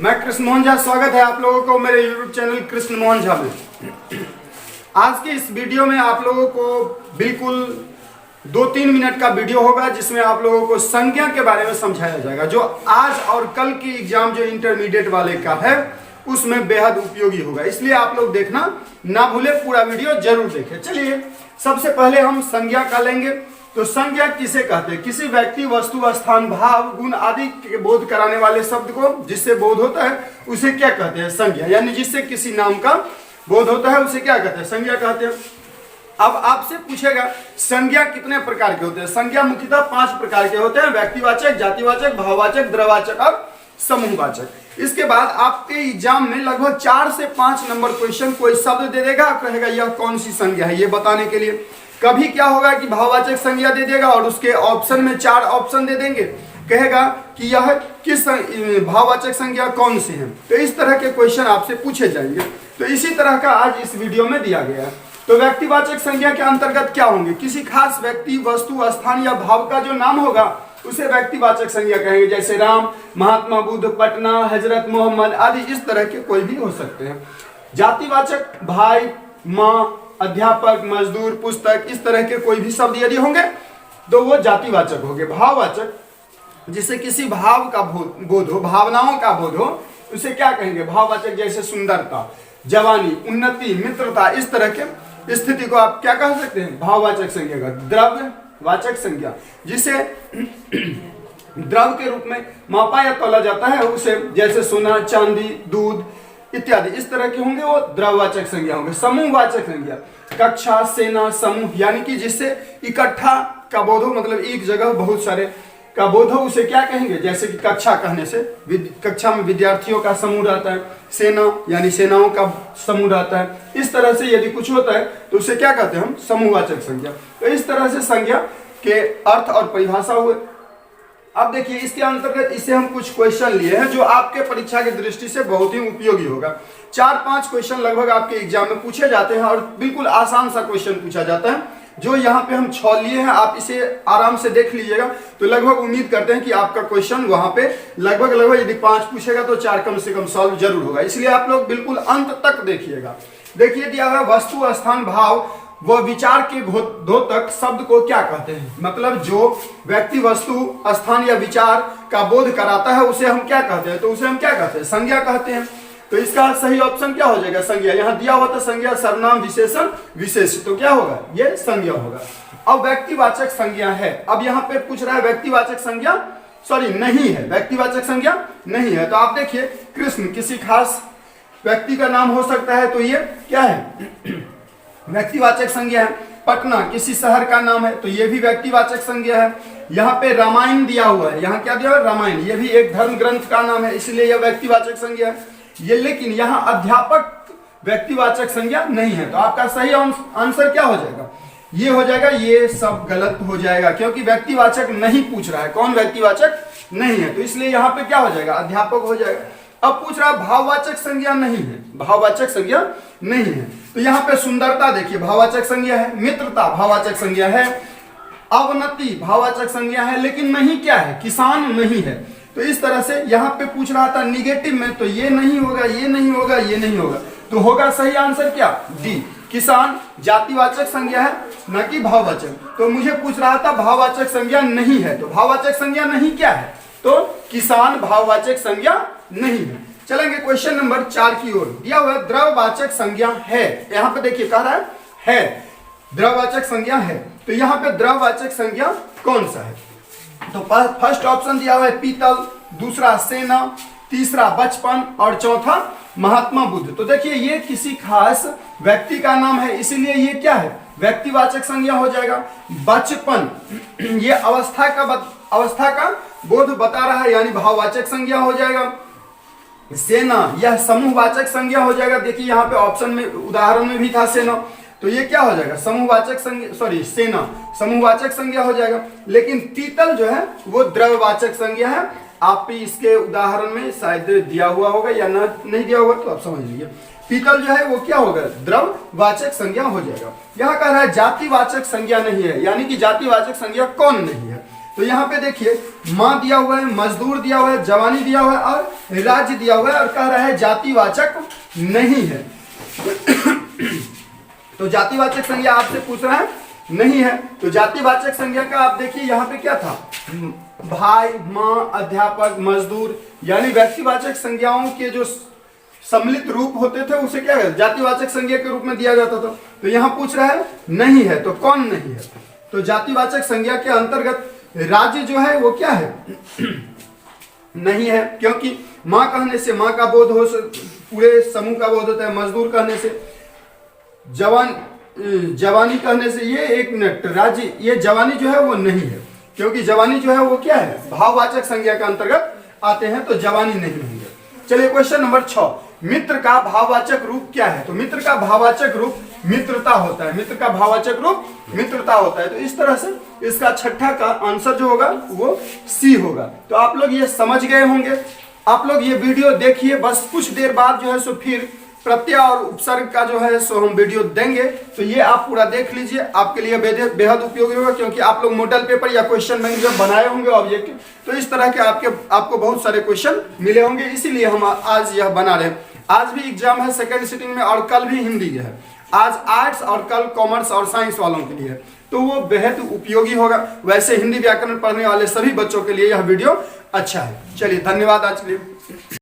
मैं कृष्ण मोहन झा, स्वागत है आप लोगों को मेरे YouTube चैनल कृष्ण मोहन झा में। आज के इस वीडियो में आप लोगों को बिल्कुल 2-3 मिनट का वीडियो होगा जिसमें आप लोगों को संज्ञा के बारे में समझाया जाएगा, जो आज और कल की एग्जाम जो इंटरमीडिएट वाले का है उसमें बेहद उपयोगी होगा। इसलिए आप लोग देखना ना भूले, पूरा वीडियो जरूर देखें। चलिए सबसे पहले हम संज्ञा का लेंगे। तो संज्ञा किसे कहते हैं? किसी व्यक्ति, वस्तु, स्थान, भाव, गुण आदि के बोध कराने वाले शब्द को जिससे बोध होता है उसे क्या कहते हैं? संज्ञा। यानी जिससे किसी नाम का बोध होता है उसे क्या कहते हैं? संज्ञा कहते हैं। अब आपसे पूछेगा संज्ञा कितने प्रकार के होते हैं? संज्ञा मुख्यतः 5 प्रकार के होते हैं: व्यक्तिवाचक, जातिवाचक, भाववाचक, द्रव्यवाचक और समूहवाचक। इसके बाद आपके एग्जाम में लगभग 4 से 5 नंबर क्वेश्चन कोई शब्द दे देगा, कहेगा यह कौन सी संज्ञा है, ये बताने के लिए। कभी क्या होगा कि भाववाचक संज्ञा दे देगा और उसके ऑप्शन में 4 ऑप्शन दे देंगे, कहेगा कि यह किस भाववाचक संज्ञा कौन सी है। तो इस तरह के क्वेश्चन आपसे पूछे जाएंगे। तो इसी तरह का आज इस वीडियो में दिया गया है। तो व्यक्तिवाचक संज्ञा के अंतर्गत क्या होंगे? किसी खास व्यक्ति, वस्तु, स्थान या भाव का जो नाम होगा उसे व्यक्तिवाचक संज्ञा कहेंगे। जैसे राम, महात्मा बुद्ध, पटना, हजरत मोहम्मद आदि इस तरह के कोई भी हो सकते हैं। जातिवाचक भाई, माँ, अध्यापक, मजदूर, पुस्तक, इस तरह के कोई भी शब्द यदि होंगे तो वो जातिवाचक होंगे। भाववाचक जिसे किसी भाव का बोध हो, भावनाओं का बोध हो, उसे क्या कहेंगे? भाववाचक। जैसे सुंदरता, जवानी, उन्नति, मित्रता, इस तरह के स्थिति को आप क्या कह सकते हैं? भाववाचक संज्ञा का। द्रव्यवाचक संज्ञा जिसे द्रव्य के रूप में मापा या तोला जाता है उसे, जैसे सोना, चांदी, दूध इत्यादि, इस तरह के होंगे, वो द्रव्यवाचक संज्ञा होंगे। समूहवाचक संज्ञा कक्षा, सेना, समूह, यानी कि जिससे इकट्ठा का बोध हो, मतलब एक जगह बहुत सारे का बोध हो, उसे क्या कहेंगे? जैसे कि कक्षा कहने से कक्षा में विद्यार्थियों का समूह रहता है, सेना यानी सेनाओं का समूह रहता है। इस तरह से यदि कुछ होता है तो उसे क्या कहते हैं हम? समूहवाचक संज्ञा। तो इस तरह से संज्ञा के अर्थ और परिभाषा हुए। अब देखिए इसके अंतर्गत इससे हम कुछ क्वेश्चन लिए हैं जो आपके परीक्षा की दृष्टि से बहुत ही उपयोगी होगा। 4-5 क्वेश्चन लगभग आपके एग्जाम में पूछे जाते हैं और बिल्कुल आसान सा क्वेश्चन पूछा जाता है। जो यहाँ पे हम 6 लिए हैं, आप इसे आराम से देख लीजिएगा। तो लगभग उम्मीद करते हैं कि आपका क्वेश्चन वहां पे लगभग यदि 5 पूछेगा तो 4 कम से कम सॉल्व जरूर होगा। इसलिए आप लोग बिल्कुल अंत तक देखिएगा। देखिए दिया हुआ वस्तु, स्थान, भाव वो विचार के द्योतक शब्द को क्या कहते हैं? मतलब जो व्यक्ति, वस्तु, स्थान या विचार का बोध कराता है उसे हम क्या कहते हैं? तो उसे हम क्या कहते हैं? संज्ञा कहते हैं। तो इसका सही ऑप्शन क्या हो जाएगा? संज्ञा। यहाँ दिया हुआ था संज्ञा, सर्वनाम, विशेषण, विशेष, तो क्या होगा? ये संज्ञा होगा। अब व्यक्तिवाचक संज्ञा है। अब यहाँ पे पूछ रहा है व्यक्तिवाचक संज्ञा नहीं है, व्यक्तिवाचक संज्ञा नहीं है। तो आप देखिए कृष्ण किसी खास व्यक्ति का नाम हो सकता है, तो ये क्या है? व्यक्तिवाचक संज्ञा है। पटना किसी शहर का नाम है, तो ये भी व्यक्तिवाचक संज्ञा है। यहाँ पे रामायण दिया हुआ है, यहाँ क्या दिया हुआ है? रामायण, ये भी एक धर्म ग्रंथ का नाम है, इसलिए यह व्यक्तिवाचक संज्ञा है। ये लेकिन यहाँ अध्यापक व्यक्तिवाचक संज्ञा नहीं है। तो आपका सही आंसर क्या हो जाएगा? ये हो जाएगा। ये सब गलत हो जाएगा क्योंकि व्यक्तिवाचक नहीं पूछ रहा है। कौन व्यक्तिवाचक नहीं है? तो इसलिए यहाँ पे क्या हो जाएगा? अध्यापक हो जाएगा। अब पूछ रहा है भाववाचक संज्ञा नहीं है, भाववाचक संज्ञा नहीं है। तो यहाँ पे सुंदरता देखिए भाववाचक संज्ञा है, मित्रता भाववाचक संज्ञा है, अवनति भाववाचक संज्ञा है, लेकिन नहीं क्या है? किसान नहीं है। तो इस तरह से यहाँ पे पूछ रहा था निगेटिव में, तो ये नहीं होगा, ये नहीं होगा, ये नहीं होगा। तो होगा सही आंसर क्या? डी, किसान जातिवाचक संज्ञा है, न कि भाववाचक। तो मुझे पूछ रहा था भाववाचक संज्ञा नहीं है, तो भाववाचक संज्ञा नहीं क्या है? तो किसान भाववाचक संज्ञा नहीं है। चलेंगे क्वेश्चन नंबर 4 की ओर। दिया हुआ द्रव्यवाचक संज्ञा है। यहाँ पे देखिए कह रहा है द्रव्यवाचक संज्ञा है। तो यहाँ पे द्रव्यवाचक संज्ञा कौन सा है? तो फर्स्ट ऑप्शन दिया हुआ है पीतल, दूसरा सेना, तीसरा बचपन और चौथा महात्मा बुद्ध। तो देखिए ये किसी खास व्यक्ति का नाम है, इसीलिए ये क्या है? व्यक्तिवाचक संज्ञा हो जाएगा। बचपन ये अवस्था का बोध बता रहा है, यानी भाववाचक संज्ञा हो जाएगा। सेना यह समूहवाचक संज्ञा हो जाएगा। देखिए यहाँ पे ऑप्शन में, उदाहरण में भी था सेना, तो ये क्या हो जाएगा? समूहवाचक संज्ञा, सेना समूहवाचक संज्ञा हो जाएगा। लेकिन पीतल जो है वो द्रव्यवाचक संज्ञा है। आप इसके उदाहरण में शायद दिया हुआ होगा या नहीं दिया होगा, तो आप समझ लीजिए। पीतल जो है वो क्या होगा? द्रव्यवाचक संज्ञा हो जाएगा। यहाँ कह रहा है जातिवाचक संज्ञा नहीं है, यानी कि जातिवाचक संज्ञा कौन नहीं है? तो यहाँ पे देखिए माँ दिया हुआ है, मजदूर दिया हुआ है, जवानी दिया हुआ है और राज्य दिया हुआ है और कह रहा है जातिवाचक नहीं है। तो जातिवाचक संज्ञा आपसे पूछ रहा है नहीं है। तो जातिवाचक संज्ञा का आप देखिए यहाँ पे क्या था, भाई, माँ, अध्यापक, मजदूर, यानी व्यक्तिवाचक संज्ञाओं के जो सम्मिलित रूप होते थे उसे क्या है जातिवाचक संज्ञा के रूप में दिया जाता था। तो यहाँ पूछ रहा है नहीं है, तो कौन नहीं है? तो जातिवाचक संज्ञा के अंतर्गत राज्य जो है वो क्या है नहीं है, क्योंकि माँ कहने से माँ का बोध हो, पूरे समूह का बोध होता है। मजदूर कहने से, जवानी कहने से, ये एक मिनट, राज्य, ये जवानी जो है वो नहीं है, क्योंकि जवानी जो है वो क्या है भाववाचक संज्ञा के अंतर्गत आते हैं, तो जवानी नहीं होंगे। चलिए क्वेश्चन नंबर 6, मित्र का भाववाचक रूप क्या है? तो मित्र का भाववाचक रूप मित्रता होता है। मित्र का भाववाचक रूप मित्रता होता है। तो इस तरह से इसका छठा का आंसर जो होगा वो सी होगा। तो आप लोग ये समझ गए होंगे। आप लोग ये वीडियो देखिए, बस कुछ देर बाद जो है सो फिर प्रत्यय और उपसर्ग का जो है सो हम वीडियो देंगे। तो ये आप पूरा देख लीजिए, आपके लिए बेहद उपयोगी होगा, क्योंकि आप लोग मॉडल पेपर या क्वेश्चन बैंक जब बनाए होंगे ऑब्जेक्टिव, तो इस तरह के आपको बहुत सारे क्वेश्चन मिले होंगे, इसीलिए हम आज यह बना रहे हैं। आज भी एग्जाम है सेकेंड सिटिंग में और कल भी हिंदी है। आज आर्ट्स और कल कॉमर्स और साइंस वालों के लिए, तो वो बेहद उपयोगी होगा। वैसे हिंदी व्याकरण पढ़ने वाले सभी बच्चों के लिए यह वीडियो अच्छा है। चलिए धन्यवाद आज के लिए।